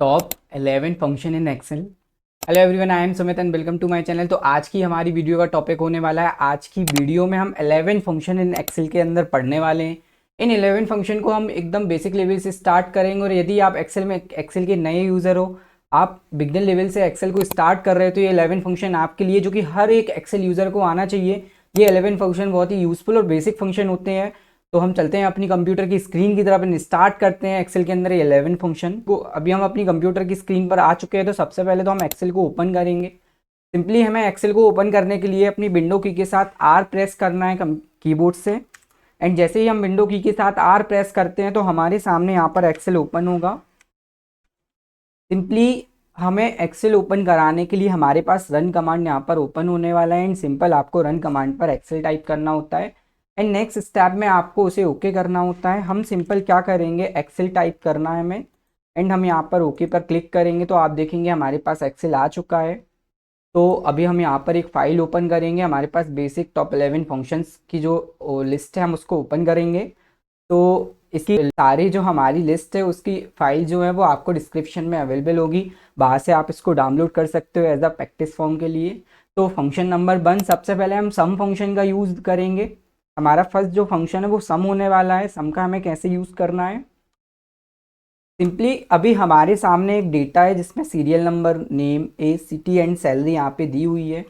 Top 11 function in Excel. Hello everyone, I am Sumit and welcome to my channel. तो आज की हमारी video का टॉपिक होने वाला है, आज की वीडियो में हम 11 फंक्शन इन एक्सेल के अंदर पढ़ने वाले हैं। इन 11 फंक्शन को हम एकदम बेसिक लेवल से स्टार्ट करेंगे और यदि आप एक्सेल के नए यूज़र हो, आप बिगनर लेवल से एक्सेल को स्टार्ट कर रहे हो, तो ये 11 फंक्शन आपके लिए, जो कि हर एक एक्सेल यूज़र को आना चाहिए। ये 11 फंक्शन बहुत ही यूज़फुल और बेसिक फंक्शन होते हैं। तो हम चलते हैं अपनी कंप्यूटर की स्क्रीन की तरफ, स्टार्ट करते हैं एक्सेल के अंदर ये 11 फंक्शन को। अभी हम अपनी कंप्यूटर की स्क्रीन पर आ चुके हैं। तो सबसे पहले तो हम एक्सेल को ओपन करेंगे। सिंपली हमें एक्सेल को ओपन करने के लिए अपनी विंडो की के साथ आर प्रेस करना है कीबोर्ड से। एंड जैसे ही हम विंडो की के साथ आर प्रेस करते हैं तो हमारे सामने यहाँ पर एक्सेल ओपन होगा। सिंपली हमें एक्सेल ओपन कराने के लिए हमारे पास रन कमांड यहाँ पर ओपन होने वाला है। एंड सिंपल आपको रन कमांड पर एक्सेल टाइप करना होता है। एंड नेक्स्ट स्टेप में आपको उसे ओके करना होता है। हम सिंपल क्या करेंगे, एक्सेल टाइप करना है हमें। एंड हम यहाँ पर ओके पर क्लिक करेंगे तो आप देखेंगे हमारे पास एक्सेल आ चुका है। तो अभी हम यहाँ पर एक फ़ाइल ओपन करेंगे। हमारे पास बेसिक टॉप 11 फंक्शंस की जो लिस्ट है हम उसको ओपन करेंगे। तो इसकी सारी जो हमारी लिस्ट है उसकी फ़ाइल जो है वो आपको डिस्क्रिप्शन में अवेलेबल होगी। वहाँ से आप इसको डाउनलोड कर सकते हो एज अ प्रैक्टिस फॉर्म के लिए। तो फंक्शन नंबर 1, सबसे पहले हम सम फंक्शन का यूज़ करेंगे। हमारा फर्स्ट जो फंक्शन है वो सम होने वाला है। सम का हमें कैसे यूज़ करना है, सिंपली अभी हमारे सामने एक डेटा है जिसमें serial number, name, age, city and salary यहाँ पे दी हुई है।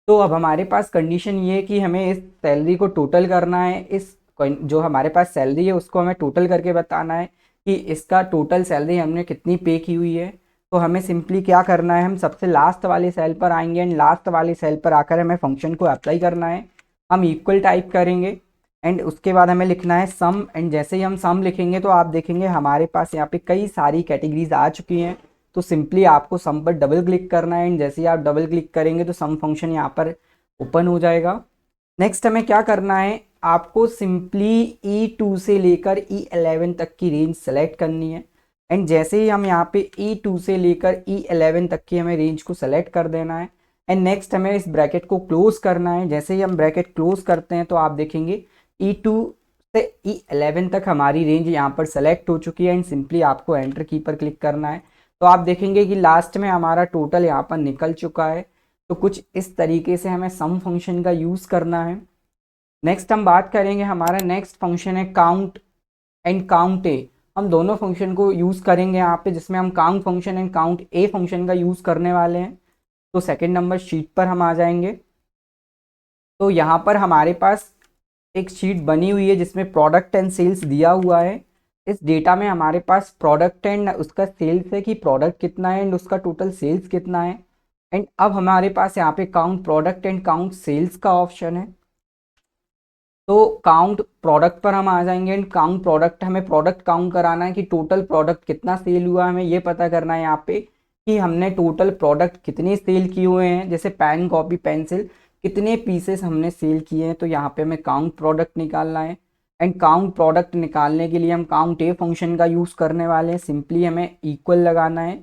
तो अब हमारे पास कंडीशन ये है कि हमें इस सैलरी को टोटल करना है। इस जो हमारे पास सैलरी है उसको हमें टोटल करके बताना है कि इसका टोटल सैलरी हमने कितनी पे की हुई है। तो हमें सिंपली क्या करना है, हम सबसे लास्ट वाले सेल पर आएंगे एंड लास्ट वाले सेल पर आकर हमें फंक्शन को अप्लाई करना है। हम इक्वल टाइप करेंगे एंड उसके बाद हमें लिखना है सम। एंड जैसे ही हम सम लिखेंगे तो आप देखेंगे हमारे पास यहाँ पे कई सारी कैटेगरीज आ चुकी हैं। तो सिंपली आपको सम पर डबल क्लिक करना है एंड जैसे ही आप डबल क्लिक करेंगे तो सम फंक्शन यहाँ पर ओपन हो जाएगा। नेक्स्ट हमें क्या करना है, आपको सिंपली E2 से लेकर E11 तक की रेंज सेलेक्ट करनी है। एंड जैसे ही हम यहाँ पे E2 से लेकर E11 तक की हमें रेंज को सेलेक्ट कर देना है। एंड नेक्स्ट हमें इस ब्रैकेट को क्लोज करना है। जैसे ही हम ब्रैकेट क्लोज करते हैं तो आप देखेंगे E2 से E11 तक हमारी रेंज यहाँ पर सेलेक्ट हो चुकी है। एंड सिंपली आपको एंटर की पर क्लिक करना है। तो आप देखेंगे कि लास्ट में हमारा टोटल यहाँ पर निकल चुका है। तो कुछ इस तरीके से हमें सम फंक्शन का यूज़ करना है। नेक्स्ट हम बात करेंगे, हमारा नेक्स्ट फंक्शन है काउंट एंड काउंट ए। हम दोनों फंक्शन को यूज़ करेंगे यहाँ पे, जिसमें हम count function and count a function का यूज़ करने वाले हैं। तो सेकेंड नंबर शीट पर हम आ जाएंगे। तो यहाँ पर हमारे पास एक शीट बनी हुई है जिसमें प्रोडक्ट एंड सेल्स दिया हुआ है। इस डेटा में हमारे पास प्रोडक्ट एंड उसका सेल्स है कि प्रोडक्ट कितना है एंड उसका टोटल सेल्स कितना है। एंड अब हमारे पास यहाँ पे count product and count sales का ऑप्शन है। तो काउंट प्रोडक्ट पर हम आ जाएंगे एंड काउंट प्रोडक्ट, हमें प्रोडक्ट काउंट कराना है कि टोटल प्रोडक्ट कितना सेल हुआ है। हमें ये पता करना है यहाँ पे कि हमने टोटल प्रोडक्ट कितने सेल किए हुए हैं। जैसे पेन, कॉपी, पेंसिल, कितने पीसेस हमने सेल किए हैं। तो यहाँ पे हमें काउंट प्रोडक्ट निकालना है। एंड काउंट प्रोडक्ट निकालने के लिए हम काउंट ए फंक्शन का यूज़ करने वाले हैं। सिंपली हमें इक्वल लगाना है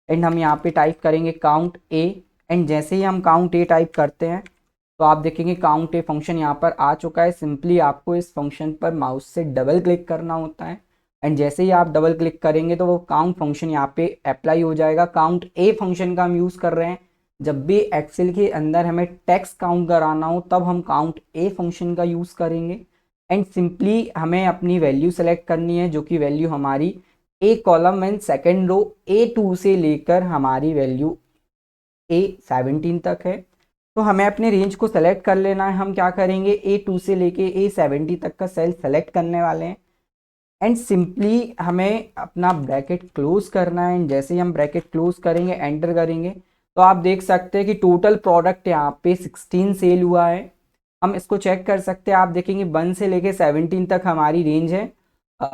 एंड हम यहाँ पे टाइप करेंगे काउंट ए। एंड जैसे ही हम काउंट ए टाइप करते हैं तो आप देखेंगे काउंट ए फंक्शन यहाँ पर आ चुका है। सिंपली आपको इस फंक्शन पर माउस से डबल क्लिक करना होता है। एंड जैसे ही आप डबल क्लिक करेंगे तो वो काउंट फंक्शन यहाँ पे अप्लाई हो जाएगा। काउंट ए फंक्शन का हम यूज़ कर रहे हैं जब भी एक्सेल के अंदर हमें टेक्स्ट काउंट कराना हो, तब हम काउंट ए फंक्शन का यूज़ करेंगे। एंड सिंपली हमें अपनी वैल्यू सेलेक्ट करनी है, जो कि वैल्यू हमारी A column and second row A2 से लेकर हमारी वैल्यू A17 तक है। तो हमें अपने रेंज को सेलेक्ट कर लेना है। हम क्या करेंगे, A2 से लेके A70 तक का सेल सेलेक्ट करने वाले हैं। एंड सिंपली हमें अपना ब्रैकेट क्लोज करना है। एंड जैसे ही हम ब्रैकेट क्लोज करेंगे, एंटर करेंगे, तो आप देख सकते हैं कि टोटल प्रोडक्ट यहाँ पे 16 सेल हुआ है। हम इसको चेक कर सकते हैं। आप देखेंगे 1 से लेके 17 तक हमारी रेंज है।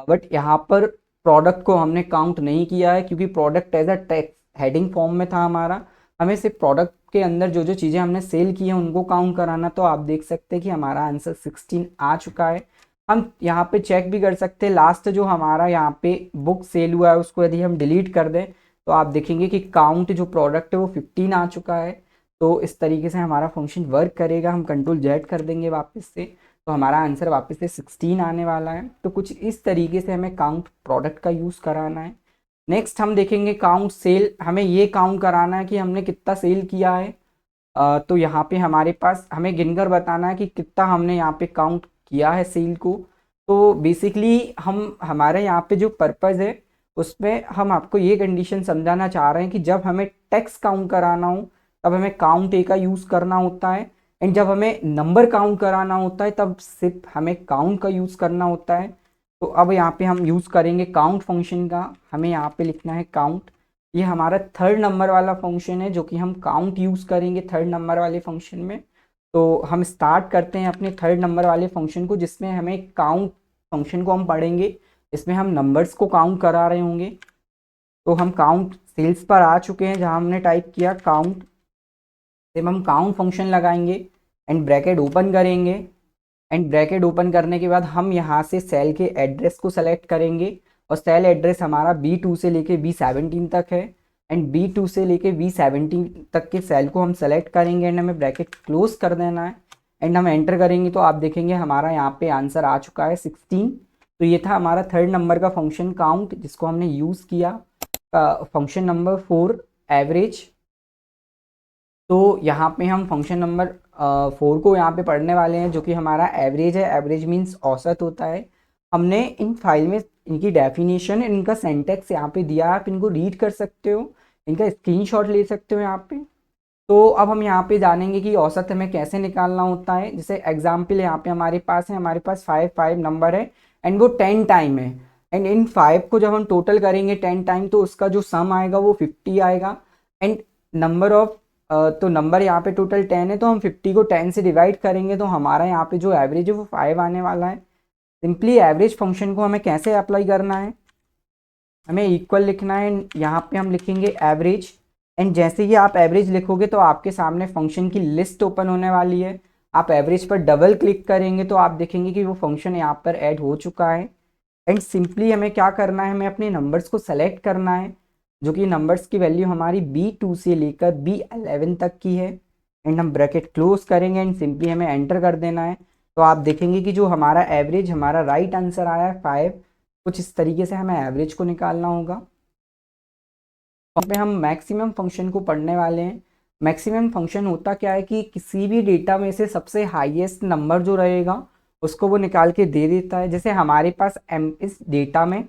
बट यहाँ पर प्रोडक्ट को हमने काउंट नहीं किया है क्योंकि product as a text heading form में था हमारा। हमें सिर्फ प्रोडक्ट के अंदर जो जो चीज़ें हमने सेल की हैं उनको काउंट कराना। तो आप देख सकते हैं कि हमारा आंसर 16 आ चुका है। हम यहाँ पे चेक भी कर सकते हैं, लास्ट जो हमारा यहाँ पे बुक सेल हुआ है उसको यदि हम डिलीट कर दें तो आप देखेंगे कि काउंट जो प्रोडक्ट है वो 15 आ चुका है। तो इस तरीके से हमारा फंक्शन वर्क करेगा। हम कंट्रोल जेड कर देंगे वापस से, तो हमारा आंसर वापस से 16 आने वाला है। तो कुछ इस तरीके से हमें काउंट प्रोडक्ट का यूज़ कराना है। नेक्स्ट हम देखेंगे काउंट सेल, हमें ये काउंट कराना है कि हमने कितना सेल किया है। तो यहाँ पे हमारे पास हमें गिनकर बताना है कि कितना हमने यहाँ पे काउंट किया है सेल को। तो बेसिकली हम हमारे यहाँ पे जो पर्पज़ है उसमें हम आपको ये कंडीशन समझाना चाह रहे हैं कि जब हमें टेक्स्ट काउंट कराना हो तब हमें काउंट ए का यूज़ करना होता है, एंड जब हमें नंबर काउंट कराना होता है तब सिर्फ हमें काउंट का यूज़ करना होता है। तो अब यहाँ पे हम यूज़ करेंगे काउंट फंक्शन का। हमें यहाँ पे लिखना है काउंट, ये हमारा थर्ड नंबर वाला फंक्शन है जो कि हम काउंट यूज़ करेंगे थर्ड नंबर वाले फंक्शन में। तो हम स्टार्ट करते हैं अपने थर्ड नंबर वाले फंक्शन को, जिसमें हमें काउंट फंक्शन को हम पढ़ेंगे, इसमें हम नंबर्स को काउंट करा रहे होंगे। तो हम काउंट सेल्स पर आ चुके हैं जहां हमने टाइप किया काउंट, फिर हम काउंट फंक्शन लगाएंगे एंड ब्रैकेट ओपन करेंगे, एंड ब्रैकेट ओपन करने के बाद हम यहाँ से सेल के एड्रेस को सेलेक्ट करेंगे, और सेल एड्रेस हमारा B2 से लेके B17 तक है, एंड B2 से लेके B17 तक के सेल को हम सेलेक्ट करेंगे एंड हमें ब्रैकेट क्लोज कर देना है, एंड हम एंटर करेंगे तो आप देखेंगे हमारा यहाँ पे आंसर आ चुका है 16। तो ये था हमारा थर्ड नंबर का फंक्शन काउंट, जिसको हमने यूज़ किया फंक्शन नंबर 4 एवरेज। तो यहाँ पे हम फंक्शन नंबर 4 को यहाँ पे पढ़ने वाले हैं जो कि हमारा एवरेज है। एवरेज मीन्स औसत होता है। हमने इन फाइल में इनकी डेफिनेशन, इनका सेंटेक्स यहाँ पे दिया है, आप इनको रीड कर सकते हो, इनका स्क्रीनशॉट ले सकते हो यहाँ पे। तो अब हम यहाँ पे जानेंगे कि औसत हमें कैसे निकालना होता है। जैसे एग्जाम्पल यहाँ पे हमारे पास है, हमारे पास 5 नंबर है एंड वो 10 टाइम है, एंड इन 5 को जब हम टोटल करेंगे 10 टाइम तो उसका जो सम आएगा वो 50 आएगा। एंड नंबर ऑफ तो नंबर यहाँ पे टोटल 10 है, तो हम 50 को 10 से डिवाइड करेंगे तो हमारा यहाँ पे जो एवरेज है वो 5 आने वाला है। सिंपली एवरेज फंक्शन को हमें कैसे अप्लाई करना है, हमें इक्वल लिखना है, यहाँ पे हम लिखेंगे एवरेज, एंड जैसे ही आप एवरेज लिखोगे तो आपके सामने फंक्शन की लिस्ट ओपन होने वाली है। आप एवरेज पर डबल क्लिक करेंगे तो आप देखेंगे कि वो फंक्शन यहाँ पर ऐड हो चुका है। एंड सिंपली हमें क्या करना है, हमें अपने नंबर्स को सेलेक्ट करना है, जो कि नंबर्स की वैल्यू हमारी B2 से लेकर B11 तक की है, एंड हम ब्रैकेट क्लोज करेंगे एंड सिंपली हमें एंटर कर देना है। तो आप देखेंगे कि जो हमारा एवरेज, हमारा राइट आंसर आया है 5। कुछ इस तरीके से हमें एवरेज को निकालना होगा। यहाँ पे हम मैक्सिमम फंक्शन को पढ़ने वाले हैं। मैक्सिमम फंक्शन होता क्या है कि किसी भी डेटा में से सबसे हाईएस्ट नंबर जो रहेगा उसको वो निकाल के दे देता है। जैसे हमारे पास इस डेटा में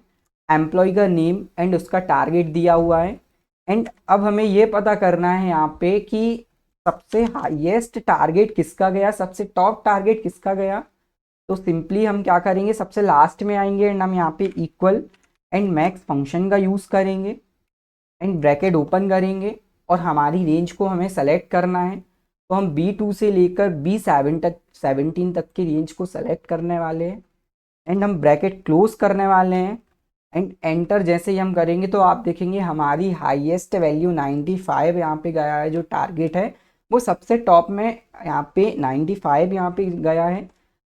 एम्प्लॉय का नेम एंड उसका टारगेट दिया हुआ है, एंड अब हमें ये पता करना है यहाँ पे कि सबसे हाईएस्ट टारगेट किसका गया, सबसे टॉप टारगेट किसका गया। तो सिंपली हम क्या करेंगे, सबसे लास्ट में आएंगे एंड हम यहाँ पे इक्वल एंड मैक्स फंक्शन का यूज़ करेंगे एंड ब्रैकेट ओपन करेंगे, और हमारी रेंज को हमें सेलेक्ट करना है। तो हम B2 से लेकर B17 तक की रेंज को सेलेक्ट करने वाले हैं, एंड हम ब्रैकेट क्लोज करने वाले हैं, एंड एंटर जैसे ही हम करेंगे तो आप देखेंगे हमारी हाईएस्ट वैल्यू 95 यहाँ पे गया है। जो टारगेट है वो सबसे टॉप में यहाँ पे 95 यहाँ पे गया है।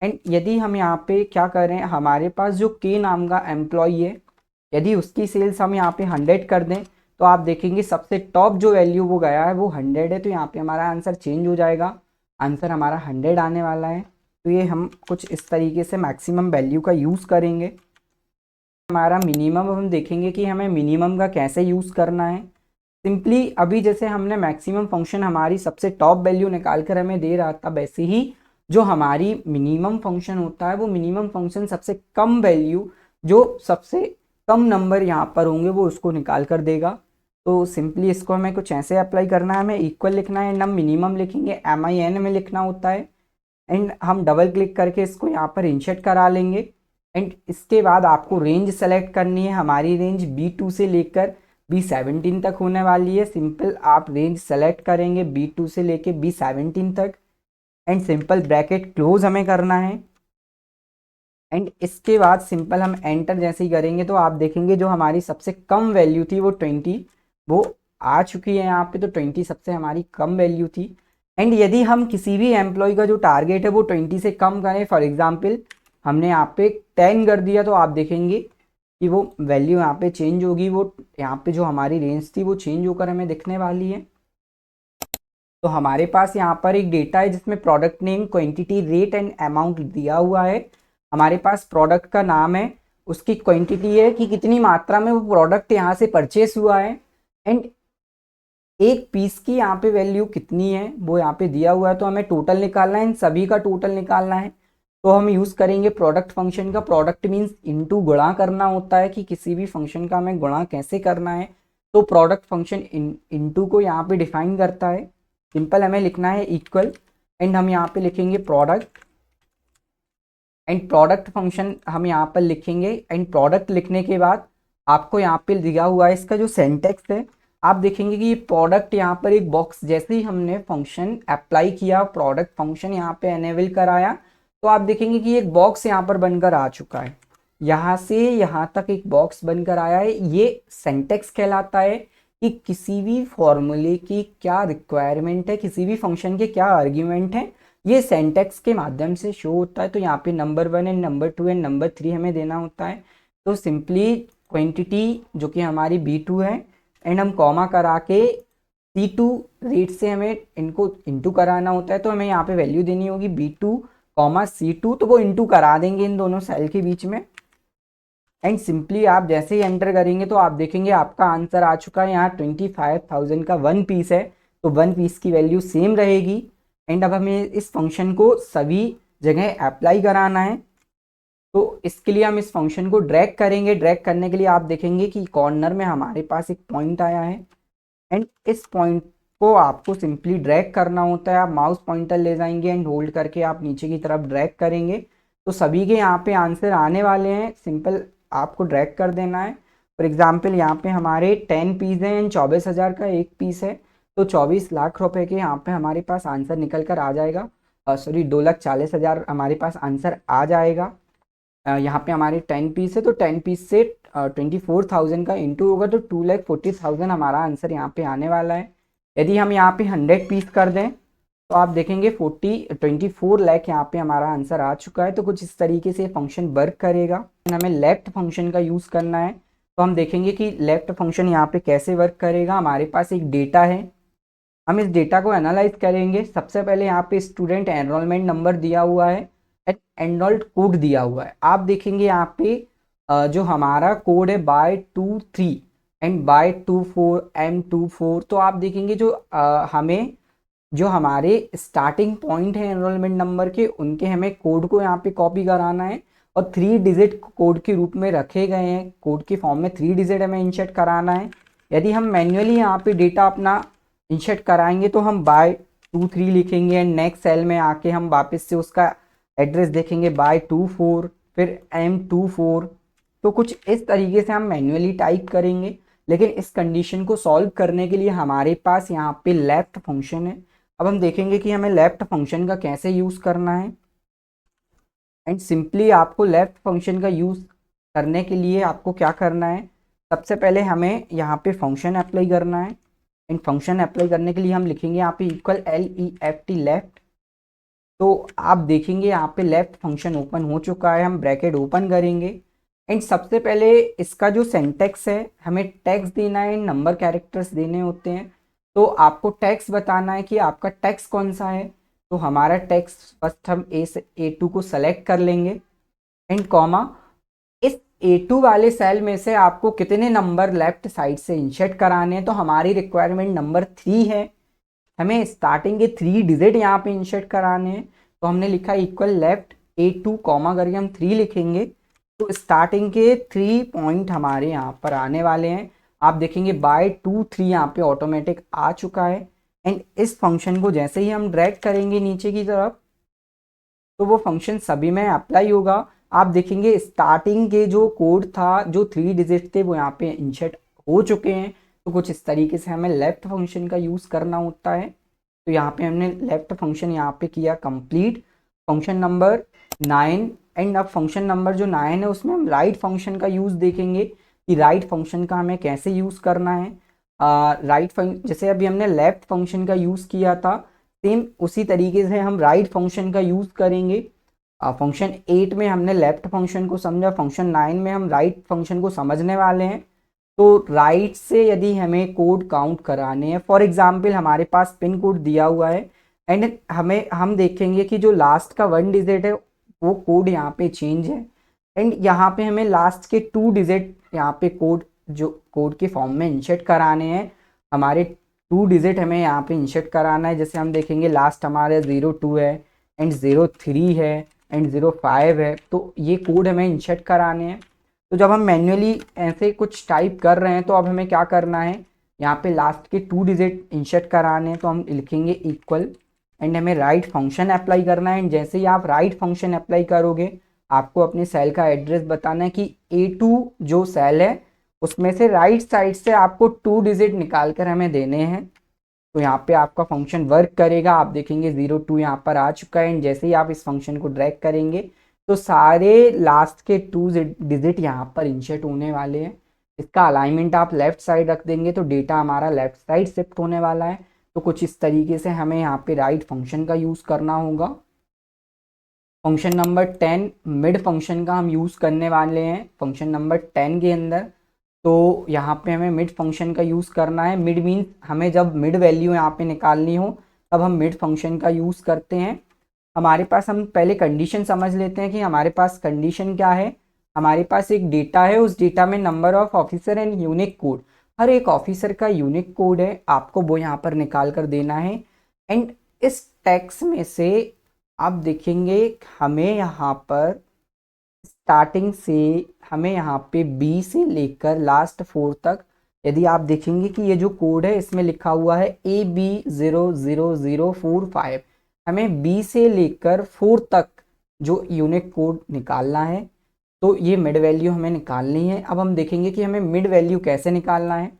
एंड यदि हम यहाँ पे क्या करें, हमारे पास जो के नाम का एम्प्लॉय है, यदि उसकी सेल्स हम यहाँ पे 100 कर दें तो आप देखेंगे सबसे टॉप जो वैल्यू वो गया है वो 100 है। तो यहाँ पे हमारा आंसर चेंज हो जाएगा, आंसर हमारा 100 आने वाला है। तो ये हम कुछ इस तरीके से मैक्सिमम वैल्यू का यूज़ करेंगे। हमारा मिनिमम, हम देखेंगे कि हमें मिनिमम का कैसे यूज़ करना है। सिंपली अभी जैसे हमने मैक्सिमम फंक्शन हमारी सबसे टॉप वैल्यू निकाल कर हमें दे रहा था, वैसे ही जो हमारी मिनिमम फंक्शन होता है वो मिनिमम फंक्शन सबसे कम वैल्यू, जो सबसे कम नंबर यहाँ पर होंगे वो उसको निकाल कर देगा। तो सिंपली इसको हमें कुछ ऐसे अप्लाई करना है, हमें इक्वल लिखना है एंड हम मिनिमम लिखेंगे, MIN में लिखना होता है, एंड हम डबल क्लिक करके इसको यहाँ पर इंसर्ट करा लेंगे। एंड इसके बाद आपको रेंज सेलेक्ट करनी है। हमारी रेंज B2 से लेकर B17 तक होने वाली है। सिंपल आप रेंज सेलेक्ट करेंगे B2 से लेकर B17 तक, एंड सिंपल ब्रैकेट क्लोज हमें करना है, एंड इसके बाद सिंपल हम एंटर जैसे ही करेंगे तो आप देखेंगे जो हमारी सबसे कम वैल्यू थी वो 20 वो आ चुकी है यहाँ पे। तो 20 सबसे हमारी कम वैल्यू थी। एंड यदि हम किसी भी एम्प्लॉय का जो टारगेट है वो 20 से कम करें, फॉर एग्जांपल हमने यहाँ पे 10 कर दिया, तो आप देखेंगे कि वो वैल्यू यहाँ पे चेंज होगी, वो यहाँ पे जो हमारी रेंज थी वो चेंज होकर हमें दिखने वाली है। तो हमारे पास यहाँ पर एक डेटा है जिसमें product name, quantity, rate and amount दिया हुआ है। हमारे पास प्रोडक्ट का नाम है उसकी क्वांटिटी है कि कितनी मात्रा में वो प्रोडक्ट यहाँ से परचेस हुआ है, एंड एक पीस की यहाँ पे वैल्यू कितनी है वो यहाँ पे दिया हुआ है। तो हमें टोटल निकालना है, इन सभी का टोटल निकालना है। तो हम यूज़ करेंगे प्रोडक्ट फंक्शन का। प्रोडक्ट मीन्स इनटू गुणा करना होता है कि किसी भी फंक्शन का हमें गुणा कैसे करना है। तो प्रोडक्ट फंक्शन इनटू को यहाँ पे डिफाइन करता है। सिंपल हमें लिखना है इक्वल, एंड हम यहाँ पे लिखेंगे प्रोडक्ट, एंड प्रोडक्ट फंक्शन हम यहाँ पर लिखेंगे। एंड प्रोडक्ट लिखने के बाद आपको यहाँ पे दिया हुआ है इसका जो सेंटेक्स है, आप देखेंगे कि ये प्रोडक्ट यहाँ पर एक बॉक्स, जैसे ही हमने फंक्शन अप्लाई किया, प्रोडक्ट फंक्शन यहाँ पे एनेबल कराया, तो आप देखेंगे कि एक बॉक्स यहाँ पर बनकर आ चुका है। यहाँ से यहाँ तक एक बॉक्स बनकर आया है। ये सेंटेक्स कहलाता है कि किसी भी फॉर्मूले की क्या रिक्वायरमेंट है, किसी भी फंक्शन के क्या आर्ग्यूमेंट है, ये सेंटेक्स के माध्यम से शो होता है। तो यहाँ पे number 1 and number 2 and number 3 हमें देना होता है। तो सिंपली क्वांटिटी जो कि हमारी B2 है, एंड हम कॉमा करा के C2 रेट से हमें इनको इंटू कराना होता है। तो हमें यहाँ पे वैल्यू देनी होगी B2 कॉमा C2, तो वो इंटू करा देंगे इन दोनों सेल के बीच में। एंड सिंपली आप जैसे ही एंटर करेंगे तो आप देखेंगे आपका आंसर आ चुका है। यहाँ 25,000 का 1 पीस है, तो 1 पीस की वैल्यू सेम रहेगी। एंड अब हमें इस फंक्शन को सभी जगह अप्लाई कराना है। तो इसके लिए हम इस फंक्शन को ड्रैग करेंगे। ड्रैग करने के लिए आप देखेंगे कि कॉर्नर में हमारे पास एक पॉइंट आया है, एंड इस पॉइंट को आपको सिंपली ड्रैग करना होता है। आप माउस पॉइंटर ले जाएंगे एंड होल्ड करके आप नीचे की तरफ ड्रैग करेंगे, तो सभी के यहाँ पे आंसर आने वाले हैं। सिंपल आपको ड्रैग कर देना है। फॉर एग्जाम्पल यहाँ पे हमारे 10 पीस हैं एंड 24,000 का एक पीस है, तो 24 लाख रुपए के यहाँ पे हमारे पास आंसर निकल कर आ जाएगा। सॉरी 2,40,000 हमारे पास आंसर आ जाएगा। यहाँ पे हमारे 10 पीस है, तो 10 पीस से 24,000 का इंटू होगा, तो 2,40,000 हमारा आंसर यहाँ पे आने वाला है। यदि हम यहाँ पे 100 पीस कर दें तो आप देखेंगे 24 लाख यहाँ पे हमारा आंसर आ चुका है। तो कुछ इस तरीके से फंक्शन वर्क करेगा। हमें लेफ्ट फंक्शन का यूज़ करना है, तो हम देखेंगे कि लेफ्ट फंक्शन यहाँ पे कैसे वर्क करेगा। हमारे पास एक डेटा है, हम इस डेटा को एनालाइज करेंगे। सबसे पहले यहाँ पे स्टूडेंट एनरोलमेंट नंबर दिया हुआ है, एनरोल्ड कोड दिया हुआ है। आप देखेंगे यहाँ पे जो हमारा कोड है by23 एंड by24 M24, तो आप देखेंगे जो हमें जो हमारे स्टार्टिंग पॉइंट है एनरोलमेंट नंबर के, उनके हमें कोड को यहाँ पे कॉपी कराना है, और 3 डिजिट कोड के रूप में रखे गए हैं। कोड के फॉर्म में 3 डिजिट हमें इंसर्ट कराना है। यदि हम मैन्युअली यहाँ पे डेटा अपना इंसर्ट कराएंगे तो हम by23 लिखेंगे, एंड नेक्स्ट सेल में आके हम वापस से उसका एड्रेस देखेंगे by24 फिर M24। तो कुछ इस तरीके से हम मैन्युअली टाइप करेंगे। लेकिन इस कंडीशन को सॉल्व करने के लिए हमारे पास यहाँ पे लेफ्ट फंक्शन है। अब हम देखेंगे कि हमें लेफ्ट फंक्शन का कैसे यूज़ करना है। एंड सिंपली आपको लेफ्ट फंक्शन का यूज़ करने के लिए आपको क्या करना है, सबसे पहले हमें यहाँ पे फंक्शन अप्लाई करना है। एंड फंक्शन अप्लाई करने के लिए हम लिखेंगे यहाँ पे इक्वल LEFT लेफ्ट। तो आप देखेंगे यहाँ पे लेफ्ट फंक्शन ओपन हो चुका है। हम ब्रैकेट ओपन करेंगे, एंड सबसे पहले इसका जो सेंटेक्स है, हमें टेक्स्ट देना है, नंबर कैरेक्टर्स देने होते हैं। तो आपको टेक्स्ट बताना है कि आपका टेक्स्ट कौन सा है। तो हमारा टेक्स्ट फर्स्ट हम A2 को सेलेक्ट कर लेंगे, एंड कॉमा इस A2 वाले सेल में से आपको कितने नंबर लेफ्ट साइड से इंसर्ट कराने हैं। तो हमारी रिक्वायरमेंट नंबर 3 है, हमें स्टार्टिंग के 3 डिजिट यहाँ पे इंसर्ट कराने हैं। तो हमने लिखा इक्वल लेफ्ट A2 कॉमा करके हम 3 लिखेंगे। तो स्टार्टिंग के 3 पॉइंट हमारे यहाँ पर आने वाले हैं। आप देखेंगे by23 यहाँ पे ऑटोमेटिक आ चुका है। एंड इस फंक्शन को जैसे ही हम ड्रैग करेंगे नीचे की तरफ, तो वो फंक्शन सभी में अप्लाई होगा। आप देखेंगे स्टार्टिंग के जो कोड था, जो 3 डिजिट थे, वो यहाँ पे इंसर्ट हो चुके हैं। तो कुछ इस तरीके से हमें लेफ्ट फंक्शन का यूज़ करना होता है। तो यहाँ पे हमने लेफ्ट फंक्शन यहाँ पे किया कंप्लीट। फंक्शन नंबर 9, एंड अब फंक्शन नंबर जो 9 है उसमें हम राइट फंक्शन का यूज़ देखेंगे कि राइट फंक्शन का हमें कैसे यूज़ करना है। राइट फंक्शन जैसे अभी हमने लेफ्ट फंक्शन का यूज़ किया था, सेम उसी तरीके से हम राइट फंक्शन का यूज़ करेंगे। फंक्शन 8 में हमने लेफ्ट फंक्शन को समझा, फंक्शन 9 में हम राइट फंक्शन को समझने वाले हैं। तो राइट से यदि हमें कोड काउंट कराने हैं, फॉर एग्जांपल हमारे पास पिन कोड दिया हुआ है, एंड हम देखेंगे कि जो लास्ट का 1 डिजिट है वो कोड यहाँ पे चेंज है। एंड यहाँ पे हमें लास्ट के 2 डिजिट यहाँ पे जो कोड के फॉर्म में इंसर्ट कराने हैं, हमारे 2 डिजिट हमें यहाँ पे इंसर्ट कराना है। जैसे हम देखेंगे लास्ट हमारे 02 है एंड 03 है एंड 05 है, तो ये कोड हमें इंसर्ट कराने हैं। तो जब हम मैन्युअली ऐसे कुछ टाइप कर रहे हैं तो अब हमें क्या करना है, यहाँ पे लास्ट के 2 डिजिट इंसर्ट कराने हैं, तो हम लिखेंगे इक्वल एंड हमें राइट फंक्शन अप्लाई करना है। एंड जैसे ही आप राइट फंक्शन अप्लाई करोगे, आपको अपने सेल का एड्रेस बताना है कि A2 जो सेल है उसमें से राइट साइड से आपको 2 डिजिट निकाल कर हमें देने हैं। तो यहाँ पे आपका फंक्शन वर्क करेगा। आप देखेंगे 02 यहाँ पर आ चुका है एंड जैसे ही आप इस फंक्शन को ड्रैग करेंगे तो सारे लास्ट के 2 डिजिट यहाँ पर इंसर्ट होने वाले हैं। इसका अलाइनमेंट आप लेफ्ट साइड रख देंगे तो डेटा हमारा लेफ्ट साइड शिफ्ट होने वाला है। तो कुछ इस तरीके से हमें यहाँ पे राइट फंक्शन का यूज़ करना होगा। फंक्शन नंबर 10 मिड फंक्शन का हम यूज़ करने वाले हैं फंक्शन नंबर 10 के अंदर। तो यहाँ पे हमें मिड फंक्शन का यूज़ करना है। मिड मीन्स हमें जब मिड वैल्यू यहाँ पे निकालनी हो तब हम मिड फंक्शन का यूज़ करते हैं। हमारे पास, हम पहले कंडीशन समझ लेते हैं कि हमारे पास कंडीशन क्या है। हमारे पास एक डेटा है, उस डेटा में number of officer and unique code, हर एक ऑफिसर का यूनिक कोड है, आपको वो यहाँ पर निकाल कर देना है। एंड इस टैक्स में से आप देखेंगे हमें यहाँ पर स्टार्टिंग से हमें यहाँ पे बी से लेकर लास्ट 4 तक, यदि आप देखेंगे कि ये जो कोड है इसमें लिखा हुआ है AB00045, हमें बी से लेकर 4 तक जो यूनिक कोड निकालना है। तो ये मिड वैल्यू हमें निकालनी है। अब हम देखेंगे कि हमें मिड वैल्यू कैसे निकालना है।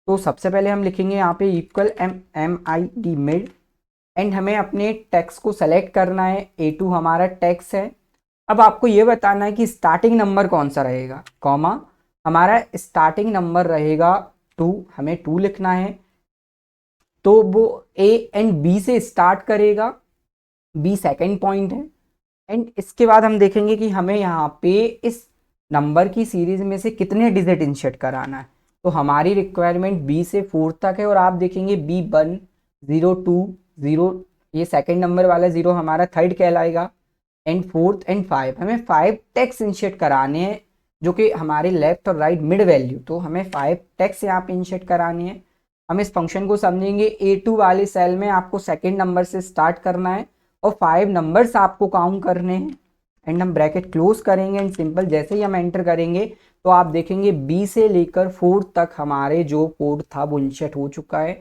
तो सबसे पहले हम लिखेंगे यहाँ पे इक्वल MID मिड एंड हमें अपने टैक्स को सेलेक्ट करना है। A2 हमारा टैक्स है। अब आपको ये बताना है कि स्टार्टिंग नंबर कौन सा रहेगा, कॉमा हमारा स्टार्टिंग नंबर रहेगा 2, हमें 2 लिखना है। तो वो A एंड B से स्टार्ट करेगा, B सेकेंड पॉइंट है। एंड इसके बाद हम देखेंगे कि हमें यहाँ पे इस नंबर की सीरीज में से कितने डिजिट इंसर्ट कराना है। तो हमारी रिक्वायरमेंट B से 4 तक है और आप देखेंगे B1 0 2 0, ये सेकेंड नंबर वाला 0 हमारा थर्ड कहलाएगा एंड 4th एंड 5, हमें 5 टैक्स इंसर्ट कराने हैं जो कि हमारे लेफ्ट और राइट मिड वैल्यू। तो हमें 5 टैक्स यहाँ पे इंसर्ट करानी है। हम इस फंक्शन को समझेंगे। A2 वाले सेल में आपको सेकेंड नंबर से स्टार्ट करना है और 5 नंबर्स आपको काउंट करने हैं एंड हम ब्रैकेट क्लोज करेंगे एंड सिंपल जैसे ही हम एंटर करेंगे तो आप देखेंगे B से लेकर 4 तक हमारे जो कोड था वो इंसर्ट हो चुका है।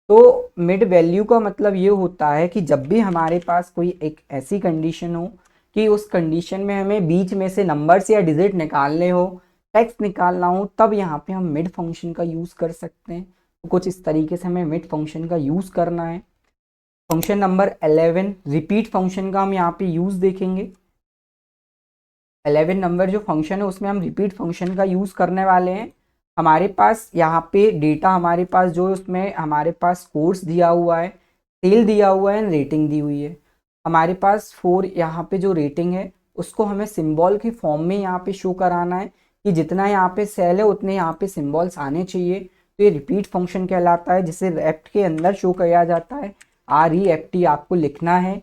तो मिड वैल्यू का मतलब ये होता है कि जब भी हमारे पास कोई एक ऐसी कंडीशन हो कि उस कंडीशन में हमें बीच में से नंबर्स या डिजिट निकालने हो, टेक्स्ट निकालना हो, तब यहाँ पे हम मिड फंक्शन का यूज़ कर सकते हैं। तो कुछ इस तरीके से हमें मिड फंक्शन का यूज़ करना है। फंक्शन नंबर 11 रिपीट फंक्शन का हम यहाँ पे यूज़ देखेंगे। 11 नंबर जो फंक्शन है उसमें हम रिपीट फंक्शन का यूज़ करने वाले हैं। हमारे पास यहाँ पे डेटा, हमारे पास जो उसमें हमारे पास कोर्स दिया हुआ है, सेल दिया हुआ है, रेटिंग दी हुई है। हमारे पास 4 यहाँ पे जो रेटिंग है उसको हमें सिंबल की फॉर्म में यहाँ पे शो कराना है कि जितना यहाँ पे सेल है उतने यहाँ पे सिंबल्स आने चाहिए। तो ये रिपीट फंक्शन कहलाता है जिसे रेप्ट के अंदर शो किया जाता है। REFT आपको लिखना है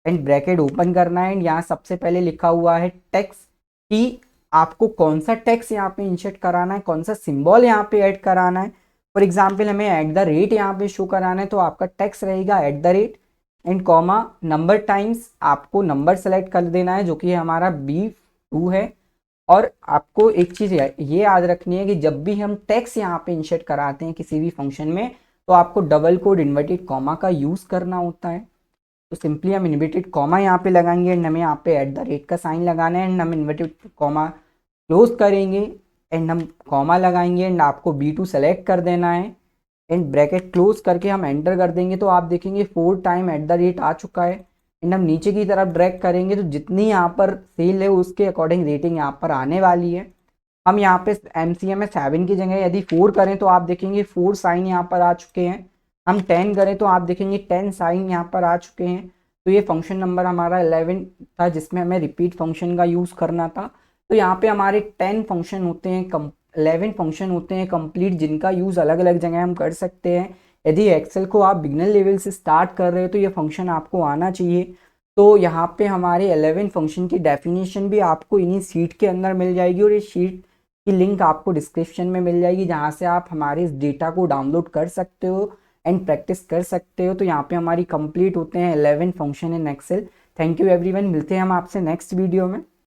एंड ब्रैकेट ओपन करना है एंड यहाँ सबसे पहले लिखा हुआ है टैक्स कि आपको कौन सा टैक्स यहाँ पे इंसर्ट कराना है, कौन सा सिंबल यहाँ पे ऐड कराना है। फॉर एग्जाम्पल हमें @ यहाँ पे शो कराना है तो आपका टैक्स रहेगा @ एंड कॉमा नंबर टाइम्स आपको नंबर सेलेक्ट कर देना है जो कि हमारा B2 है। और आपको एक चीज़ ये याद रखनी है कि जब भी हम टैक्स यहाँ पे इंसर्ट कराते हैं किसी भी फंक्शन में तो आपको डबल कोड इन्वर्टेड कॉमा का यूज़ करना होता है। तो सिंपली हम इन्वर्टेड कॉमा यहाँ पे लगाएंगे एंड हमें यहाँ पे @ का साइन लगाना है एंड हम इन्वर्टेड कॉमा क्लोज करेंगे एंड हम कॉमा लगाएंगे एंड आपको B2 सेलेक्ट कर देना है एंड ब्रैकेट क्लोज करके हम एंटर कर देंगे तो आप देखेंगे 4 टाइम @ आ चुका है एंड हम नीचे की तरफ ड्रैग करेंगे तो जितनी यहाँ पर सेल है उसके अकॉर्डिंग रेटिंग यहाँ पर आने वाली है। हम यहाँ पे MCM में 7 की जगह यदि 4 करें तो आप देखेंगे 4 साइन यहाँ पर आ चुके हैं। हम 10 करें तो आप देखेंगे 10 साइन यहाँ पर आ चुके हैं। तो ये फंक्शन नंबर हमारा 11 था जिसमें हमें रिपीट फंक्शन का यूज़ करना था। तो यहाँ पे हमारे 10 फंक्शन होते हैं, 11 फंक्शन होते हैं कंप्लीट, जिनका यूज़ अलग अलग जगह हम कर सकते हैं। यदि एक्सेल को आप बिगनर लेवल से स्टार्ट कर रहे हो तो ये फंक्शन आपको आना चाहिए। तो यहाँ पे हमारे 11 फंक्शन की डेफिनेशन भी आपको इन्हीं शीट के अंदर मिल जाएगी और इस शीट की लिंक आपको डिस्क्रिप्शन में मिल जाएगी, जहाँ से आप हमारे इस डेटा को डाउनलोड कर सकते हो एंड प्रैक्टिस कर सकते हो। तो यहाँ पे हमारी कंप्लीट होते हैं 11 function in Excel. Thank you everyone, मिलते हैं हम आपसे नेक्स्ट वीडियो में।